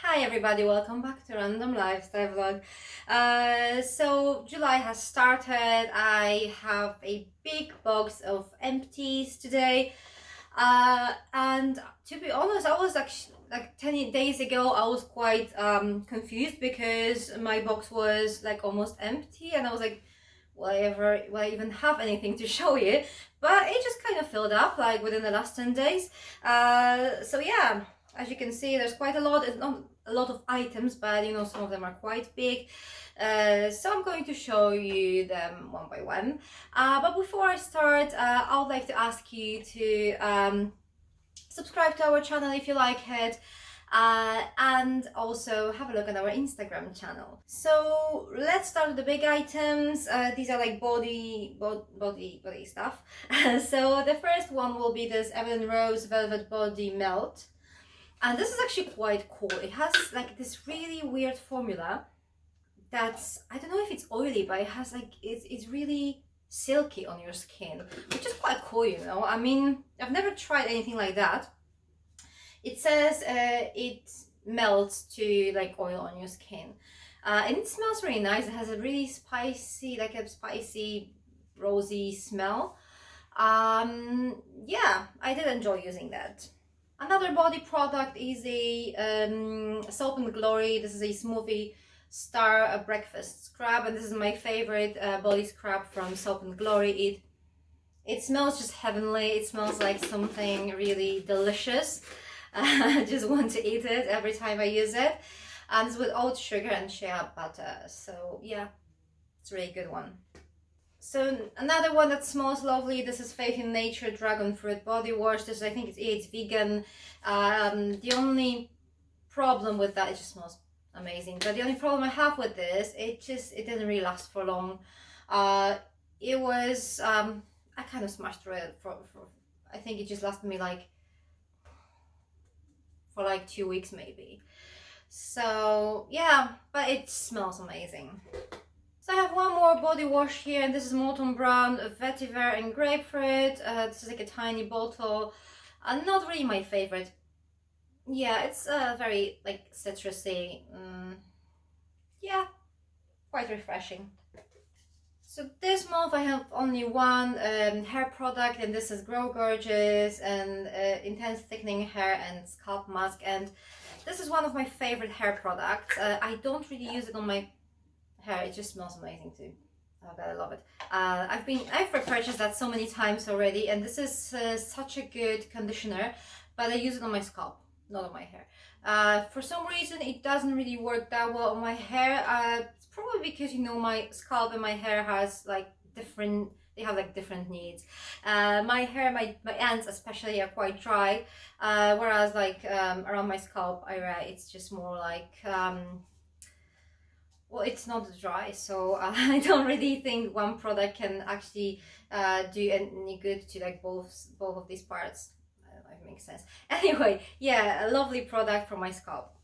Hi everybody, welcome back to Random Lifestyle Vlog. So July has started. I have a big box of empties today. And to be honest, I was actually like 10 days ago, I was quite confused because my box was like almost empty, and I was like, will I even have anything to show you? But it just kind of filled up like within the last 10 days. So yeah, as you can see, there's quite a lot. It's not a lot of items, but you know, some of them are quite big. So I'm going to show you them one by one. But before I start, I would like to ask you to subscribe to our channel if you like it. And also have a look at our Instagram channel. So let's start with the big items. These are like body stuff. So the first one will be this Evelyn Rose Velvet Body Melt. And this is actually quite cool. It has like this really weird formula that's, I don't know if it's oily, but it has like, it's really silky on your skin, which is quite cool, you know. I mean, I've never tried anything like that. It says it melts to like oil on your skin. And it smells really nice. It has a really spicy, like a spicy, rosy smell. Yeah, I did enjoy using that. Another body product is a Soap and Glory. This is a Smoothie Star breakfast scrub, and this is my favorite body scrub from Soap and Glory. It smells just heavenly. It smells like something really delicious. I just want to eat it every time I use it. And it's with oat sugar and shea butter. So yeah, it's a really good one. So another one that smells lovely, this is Faith in Nature Dragon Fruit Body Wash. This, I think it's vegan. The only problem with that, it just smells amazing. But the only problem I have with this, it didn't really last for long. It was, I kind of smashed through it for I think it just lasted me like, for like 2 weeks maybe. So yeah, but it smells amazing. So I have one more body wash here, and this is Molton Brown Vetiver and Grapefruit. This is like a tiny bottle. Not really my favorite. Yeah, it's very like citrusy. Yeah, quite refreshing. So this month I have only one hair product, and this is Grow Gorgeous and Intense Thickening Hair and Scalp Mask. And this is one of my favorite hair products. I don't really use it on my hair. It just smells amazing too. Oh god, I love it. I've repurchased that so many times already, and this is such a good conditioner, but I use it on my scalp, not on my hair. For some reason it doesn't really work that well on my hair. It's probably because, you know, my scalp and my hair has like different, they have like different needs. My hair, my ends especially, are quite dry, whereas like around my scalp area it's just more like well, it's not dry, so I don't really think one product can actually do any good to like both of these parts. I don't know if it makes sense. Anyway, yeah, a lovely product for my scalp.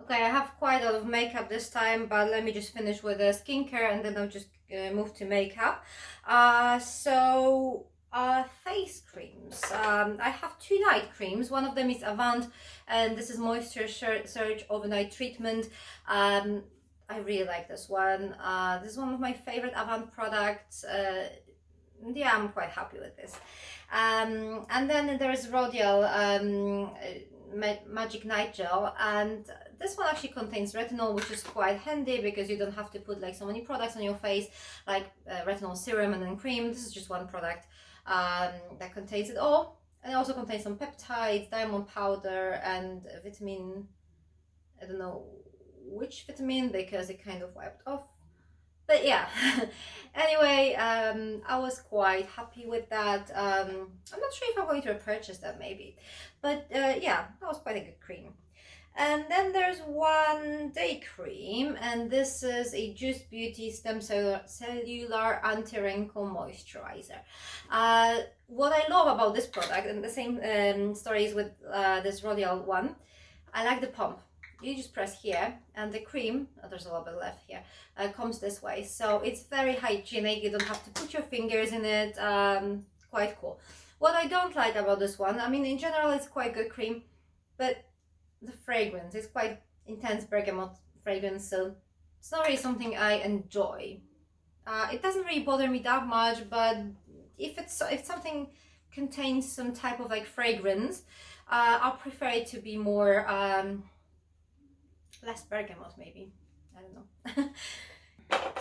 Okay, I have quite a lot of makeup this time, but let me just finish with the skincare and then I'll just move to makeup. Face creams. I have two night creams. One of them is Avant, and this is Moisture Surge Overnight Treatment. I really like this one. This is one of my favorite Avant products. Yeah, I'm quite happy with this. And then there's Rodial Magic Night Gel, and this one actually contains retinol, which is quite handy because you don't have to put like so many products on your face, like retinol serum and then cream. This is just one product that contains it all. And it also contains some peptides, diamond powder, and vitamin, I don't know which vitamin because it kind of wiped off, but yeah. Anyway, I was quite happy with that. I'm not sure if I'm going to purchase that maybe, but yeah, that was quite a good cream. And then there's one day cream, and this is a Juice Beauty Stem Cellular Anti-Wrinkle Moisturizer. What I love about this product, and the same stories with this Rodial one, I like the pump. You just press here, and the cream, there's a little bit left here, comes this way. So it's very hygienic. You don't have to put your fingers in it. Quite cool. What I don't like about this one, I mean, in general, it's quite good cream, but the fragrance is quite intense bergamot fragrance, so it's not really something I enjoy. It doesn't really bother me that much, but if something contains some type of like fragrance, I'll prefer it to be more less bergamot maybe. I don't know.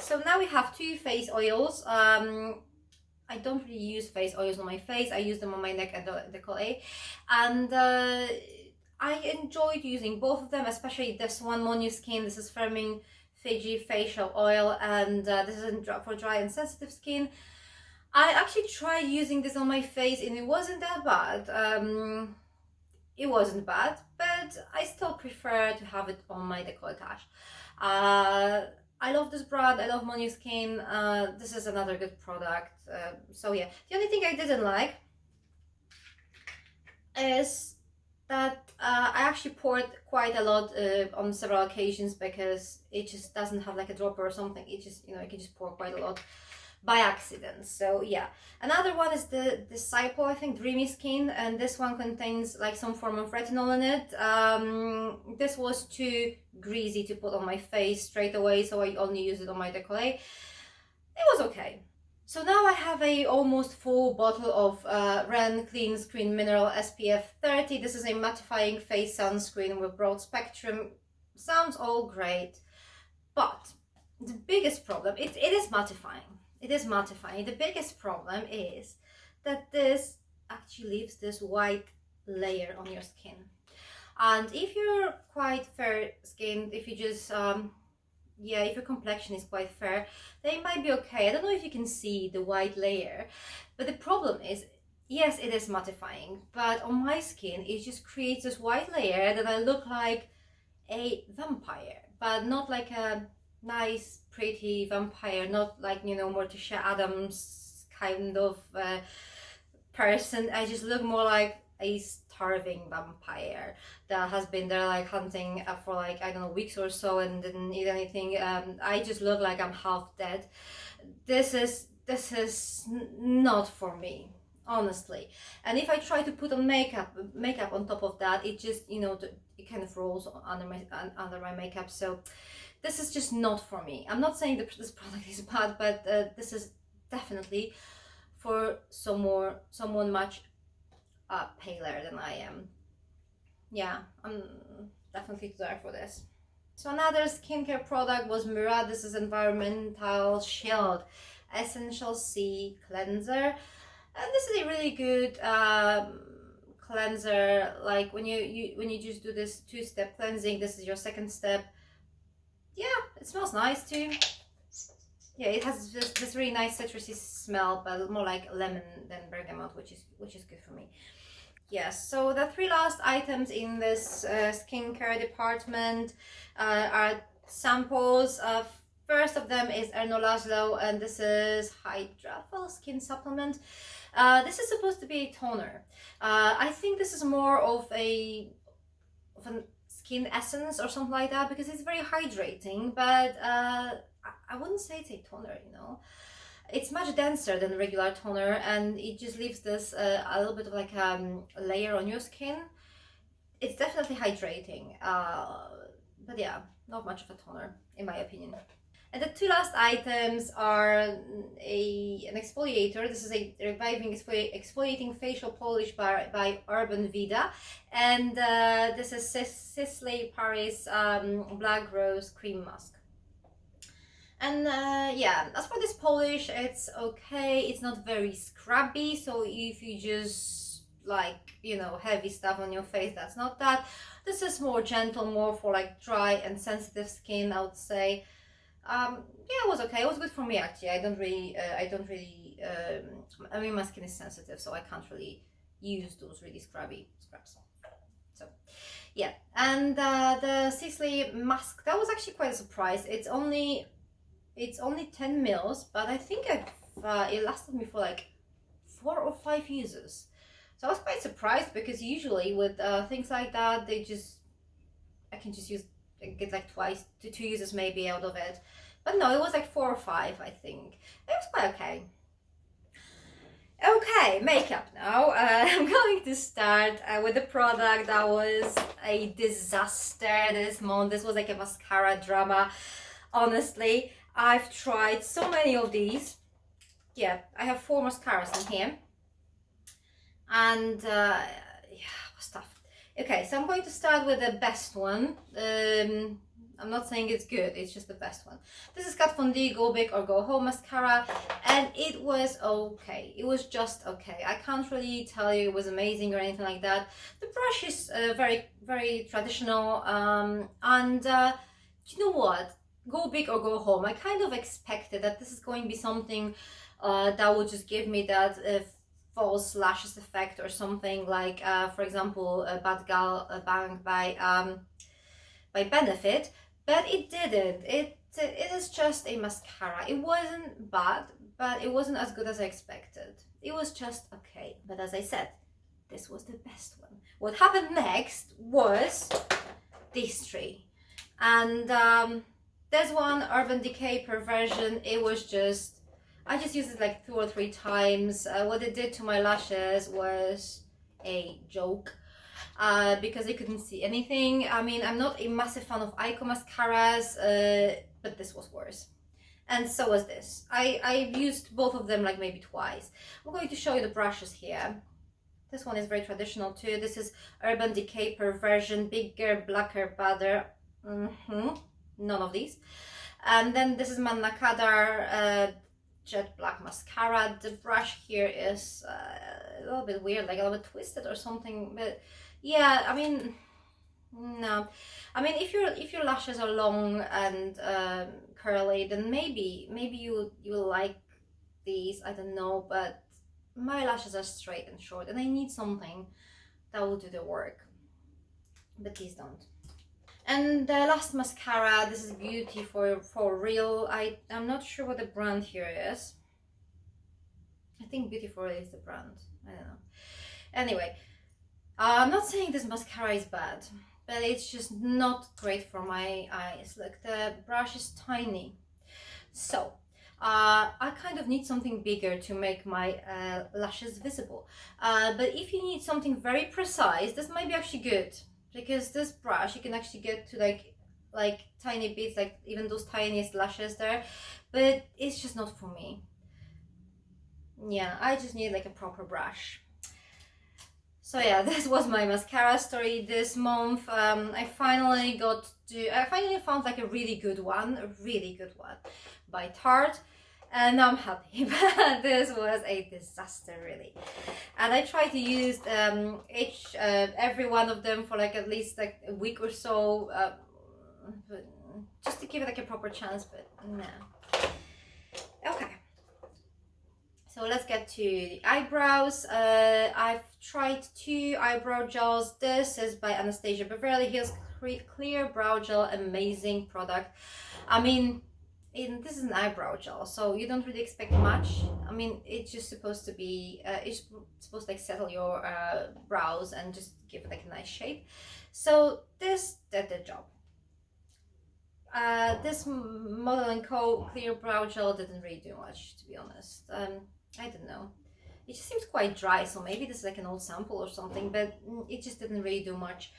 So now we have two face oils. I don't really use face oils on my face. I use them on my neck and décolleté, and I enjoyed using both of them, especially this one, Skin. This is Firming Fiji Facial Oil, and this is for dry and sensitive skin. I actually tried using this on my face and it wasn't that bad. It wasn't bad, but I still prefer to have it on my décolletage. I love this brand. I love Skin. This is another good product. So yeah, the only thing I didn't like is that I actually poured quite a lot on several occasions, because it just doesn't have like a dropper or something. It just, you know, you can just pour quite a lot by accident. So yeah, another one is the Disciple, I think, Dreamy Skin, and this one contains like some form of retinol in it. This was too greasy to put on my face straight away, so I only used it on my décolleté. It was okay. So now I have a almost full bottle of Ren Clean Screen Mineral SPF 30. This is a mattifying face sunscreen with broad spectrum. Sounds all great, but the biggest problem, it is mattifying. It is mattifying. The biggest problem is that this actually leaves this white layer on your skin. And if you're quite fair skinned, if you just, yeah, if your complexion is quite fair, then it might be okay. I don't know if you can see the white layer, but the problem is, yes, it is mattifying, but on my skin, it just creates this white layer that I look like a vampire, but not like a nice pretty vampire, not like, you know, Morticia Adams kind of person. I just look more like a starving vampire that has been there like hunting for like, I don't know, weeks or so and didn't eat anything. I just look like I'm half dead. This is not for me, honestly. And if I try to put on makeup on top of that, it just, you know, it kind of rolls under my makeup. So this is just not for me. I'm not saying that this product is bad, but this is definitely for someone much paler than I am. Yeah, I'm definitely too dark for this. So another skincare product was Murad. This is Environmental Shield Essential C Cleanser, and this is a really good cleanser. Like when you just do this two-step cleansing, this is your second step. Yeah, it smells nice too. Yeah, it has this really nice citrusy smell, but more like lemon than bergamot, which is good for me. Yes, so the three last items in this skincare department are samples. First of them is Erno Laszlo, and this is Hydrafel Skin Supplement. This is supposed to be a toner. I think this is more of a skin essence or something like that, because it's very hydrating, but I wouldn't say it's a toner, you know. It's much denser than regular toner, and it just leaves this a little bit of like a layer on your skin. It's definitely hydrating, but yeah, not much of a toner in my opinion. And the two last items are an exfoliator. This is a reviving exfoliating facial polish by Urban Vida, and this is Sisley Paris Black Rose Cream Mask. And yeah, as for this polish, it's okay. It's not very scrubby, so if you just like, you know, heavy stuff on your face, that's not that. This is more gentle, more for like dry and sensitive skin, I would say. Yeah, it was okay. It was good for me actually. I mean, my skin is sensitive, so I can't really use those really scrubby scrubs. So yeah, and the Sisley mask, that was actually quite a surprise. It's only 10 mils, but I think it lasted me for like 4 or 5 uses. So I was quite surprised, because usually with things like that, I can just get like 2 uses maybe out of it. But no, it was like 4 or 5, I think. It was quite okay. Okay, makeup now. I'm going to start with a product that was a disaster this month. This was like a mascara drama. Honestly, I've tried so many of these. Yeah, I have 4 mascaras in here. And yeah, it was tough. Okay, so I'm going to start with the best one. I'm not saying it's good, it's just the best one. This is Kat Von D Go Big or Go Home mascara, and it was okay. It was just okay. I can't really tell you it was amazing or anything like that. The brush is very, very traditional, and you know what? Go Big or Go Home. I kind of expected that this is going to be something that would just give me that false lashes effect or something like, for example, Bad Gal Bang by Benefit. But it didn't. It is just a mascara. It wasn't bad, but it wasn't as good as I expected. It was just okay. But as I said, this was the best one. What happened next was these 3. And there's one Urban Decay Perversion. It was just, I just used it like 2 or 3 times. What it did to my lashes was a joke. Because I couldn't see anything. I mean, I'm not a massive fan of Ico mascaras, but this was worse. And so was this. I've used both of them like maybe twice. I'm going to show you the brushes here. This one is very traditional too. This is Urban Decay Perversion, Bigger, Blacker, Badder. None of these. And then this is Manna Kadar Jet Black Mascara. The brush here is a little bit weird, like a little bit twisted or something, but yeah, I mean, no. I mean, if your lashes are long and curly, then maybe you like these. I don't know, but my lashes are straight and short, and I need something that will do the work. But these don't. And the last mascara, this is Beauty for Real. I'm not sure what the brand here is. I think Beauty for Real is the brand. I don't know. Anyway. I'm not saying this mascara is bad, but it's just not great for my eyes. Look, the brush is tiny. So, I kind of need something bigger to make my lashes visible. But if you need something very precise, this might be actually good. Because this brush, you can actually get to like tiny bits, like even those tiniest lashes there. But it's just not for me. Yeah, I just need like a proper brush. So yeah, this was my mascara story this month. I finally found like a really good one by Tarte, and I'm happy. But this was a disaster really. And I tried to use every one of them for like at least like a week or so, just to give it like a proper chance, but no. Okay. So let's get to the eyebrows. I've tried 2 eyebrow gels. This is by Anastasia Beverly Hills Clear Brow Gel. Amazing product. I mean, this is an eyebrow gel, so you don't really expect much. I mean, it's just supposed to be, it's supposed to like settle your brows and just give it like a nice shape. So this did the job. This Model & Co. Clear Brow Gel didn't really do much, to be honest. I don't know. It just seems quite dry, so maybe this is like an old sample or something, but it just didn't really do much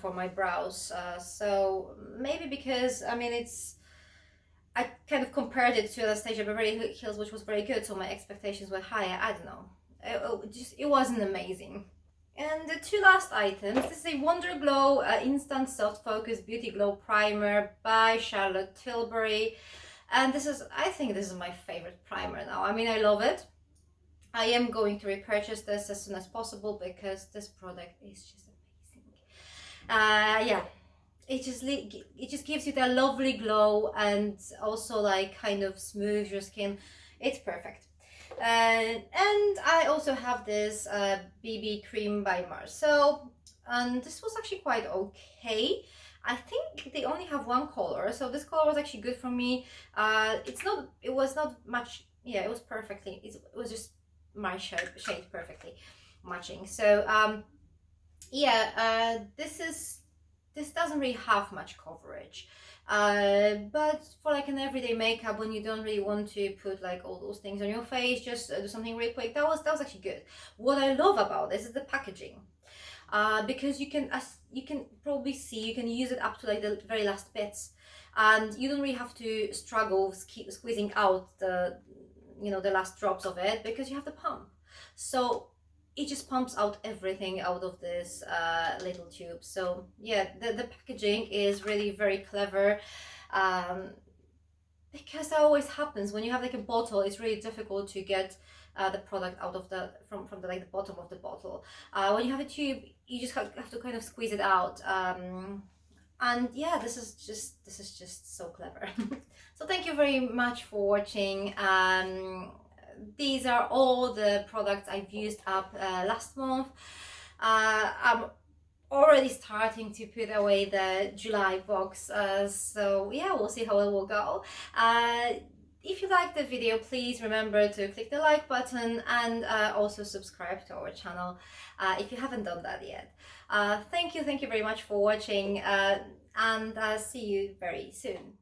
for my brows. So maybe because, I mean, I kind of compared it to Anastasia Beverly Hills, which was very good, so my expectations were higher. I don't know. It wasn't amazing. And the 2 last items, this is a Wonder Glow Instant Soft Focus Beauty Glow Primer by Charlotte Tilbury. And I think this is my favorite primer now. I mean, I love it. I am going to repurchase this as soon as possible because this product is just amazing. Yeah, it just gives you that lovely glow and also like kind of smooth your skin. It's perfect. And I also have this BB cream by Marcel, and this was actually quite okay. I think they only have 1 color, so this color was actually good for me. It was not much, yeah, it was perfectly, it was just my shade perfectly matching. So yeah, this doesn't really have much coverage. But for like an everyday makeup, when you don't really want to put like all those things on your face, just do something really quick. That was actually good. What I love about this is the packaging, because you can, as you can probably see, you can use it up to like the very last bits, and you don't really have to struggle keep squeezing out the, you know, the last drops of it, because you have the pump. So it just pumps out everything out of this little tube. So yeah, the packaging is really very clever, because that always happens when you have like a bottle. It's really difficult to get the product out of the from the like the bottom of the bottle. When you have a tube, you just have to kind of squeeze it out. And yeah, this is just so clever. So thank you very much for watching. These are all the products I've used up last month. I'm already starting to put away the July box, so yeah, we'll see how it will go. If you like the video, please remember to click the like button, and also subscribe to our channel if you haven't done that yet. Thank you very much for watching, and see you very soon.